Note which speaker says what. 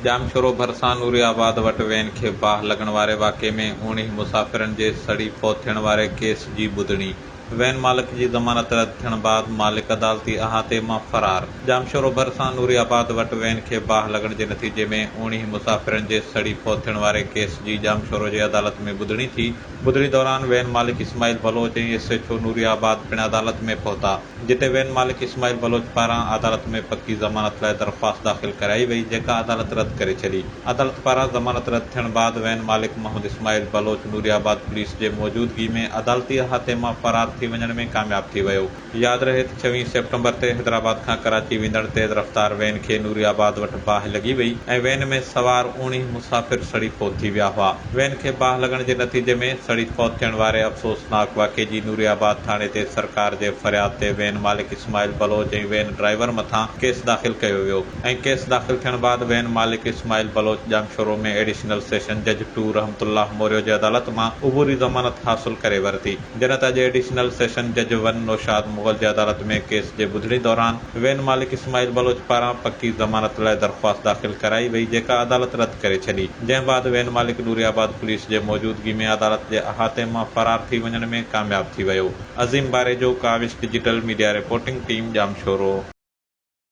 Speaker 1: जामशोरो भरिसां नूरियाबाद वटि वैन खे बाहि लॻण वारे वाक़े में 19 मुसाफ़िरनि जे सड़ी फौत थियण वारे केस जी ॿुधणी। वैन मालिक जी ज़मानत रद्द थियण बाद मालिक अदालती अहाते मां फरार। जामशोरो भरिसां नूरियाबाद वटि वैन खे बाहि लॻण जे नतीजे में 19 मुसाफ़िरनि जे सड़ी फौत थियण वारे केस जी जामशोरो जे अदालत में ॿुधणी थी। ॿुधणी दौरान वैन मालिक इस्माइल बलोच ऐं SHO नूरियाबाद पिण अदालत में पहुता, जिते वैन मालिक इस्माइल बलोच पारां अदालत में पक्की ज़मानत लाइ दरख़्वास्त दाख़िल कराई वई, जेका अदालत रद्द करे छॾी। अदालत पारां ज़मानत रद्द थियण बाद वैन मालिक मोहम्मद इस्माइल बलोच नूरियाबाद पुलिस जे मौजूदगी में अदालती अहाते मां फरार थी वञण में कामयाब थी वियो। यादि रहे त 26 सेप्टेम्बर ते हैदराबाद खां कराची वेंदड़ तेज़ रफ़्तार वैन खे नूरियाबाद वटि बाहि लॻी वई ऐं वैन में सवार 19 मुसाफ़िर सड़ी फौत थी विया हुआ। वैन खे बाहि लॻण जे नतीजे में सड़ी फौत थियण वारे अफ़सोसनाक वाक़े जी नूरियाबाद थाणे ते सरकार जे फरियाद ते वैन मालिक इस्माइल बलोच ऐं वैन ड्राइवर मथां केस दाख़िल कयो वियो ऐं केस दाख़िल थियण बाद वैन मालिक इस्माइल बलोच जामशोरो में एडिशनल सेशन जज 2 रहमतुल्लाह मौर्य जे अदालत मां उबूरी ज़मानत हासिल करे वरिती। जॾहिं त अॼु एडिशनल सेशन जज 1 नौशाद मुग़ल जे अदालत में केस जे ॿुधणी दौरान वैन मालिक इस्माइल बलोच पारां पक्की ज़मानत लाइ दरख़्वास्त दाख़िल कराई वई, जेका अदालत रद्द करे छॾी। जंहिं बाद वैन मालिक नूरियाबाद पुलिस जे मौजूदगी में अदालत जे अहाते मां फरार थी वञण में कामयाब थी वियो। Azeem Barejo, Kawish digital media reporting team, Jamshoro.